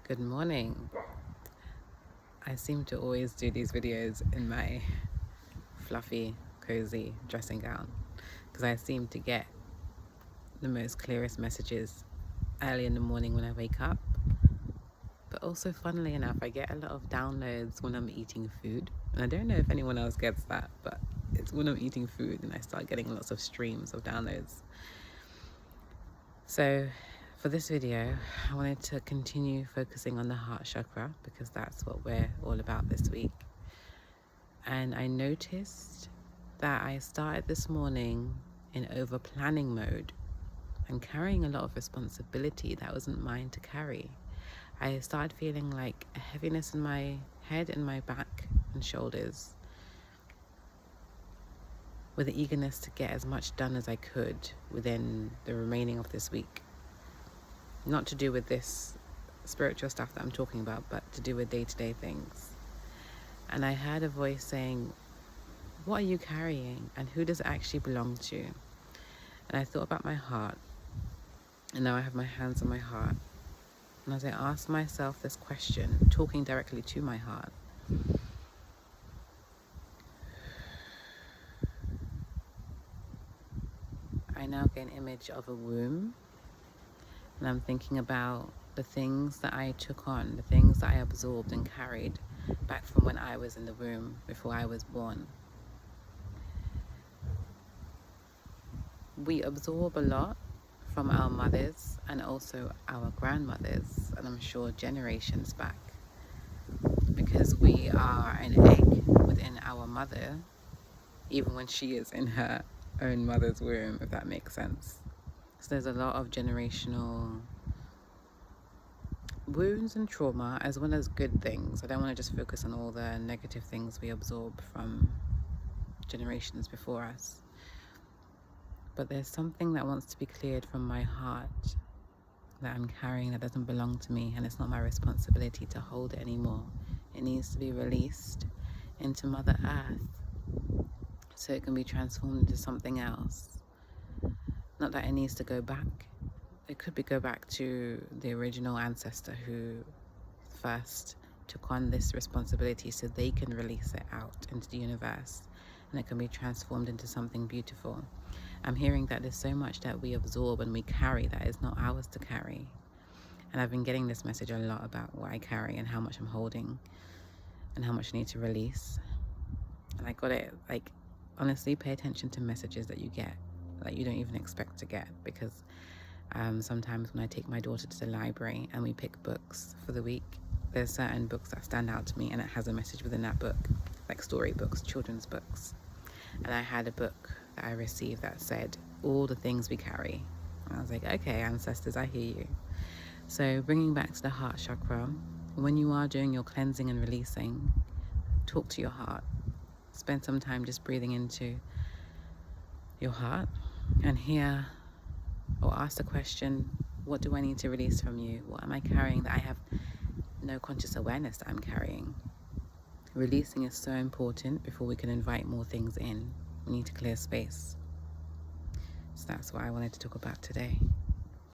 Good morning. I seem to always do these videos in my fluffy, cozy dressing gown because I seem to get the most clearest messages early in the morning when I wake up. But also, funnily enough, I get a lot of downloads when I'm eating food. And I don't know if anyone else gets that, but it's when I'm eating food and I start getting lots of streams of downloads. So for this video, I wanted to continue focusing on the heart chakra because that's what we're all about this week. And I noticed that I started this morning in over planning mode and carrying a lot of responsibility that wasn't mine to carry. I started feeling like a heaviness in my head and my back and shoulders, with the eagerness to get as much done as I could within the remaining of this week. Not to do with this spiritual stuff that I'm talking about, but to do with day-to-day things. And I heard a voice saying, what are you carrying and who does it actually belong to? And I thought about my heart, and now I have my hands on my heart. And as I asked myself this question, talking directly to my heart, I now get an image of a womb, and I'm thinking about the things that I took on, the things that I absorbed and carried back from when I was in the womb before I was born. We absorb a lot from our mothers and also our grandmothers, and I'm sure generations back, because we are an egg within our mother, even when she is in her own mother's womb, if that makes sense. So there's a lot of generational wounds and trauma, as well as good things. I don't want to just focus on all the negative things we absorb from generations before us. But there's something that wants to be cleared from my heart that I'm carrying that doesn't belong to me, and it's not my responsibility to hold it anymore. It needs to be released into Mother Earth so it can be transformed into something else. Not that it needs to go back. It could go back to the original ancestor who first took on this responsibility so they can release it out into the universe and it can be transformed into something beautiful. I'm hearing that there's so much that we absorb and we carry that is not ours to carry. And I've been getting this message a lot about what I carry and how much I'm holding and how much I need to release. And I got it, like, honestly, pay attention to messages that you get, that you don't even expect to get, because sometimes when I take my daughter to the library and we pick books for the week, there's certain books that stand out to me and it has a message within that book, like storybooks, children's books. And I had a book that I received that said, all the things we carry. And I was like, okay, ancestors, I hear you. So bringing back to the heart chakra, when you are doing your cleansing and releasing, talk to your heart. Spend some time just breathing into your heart and hear or ask the question, what do I need to release from you? What am I carrying that I have no conscious awareness that I'm carrying? Releasing is so important before we can invite more things in. We need to clear space. So that's what I wanted to talk about today.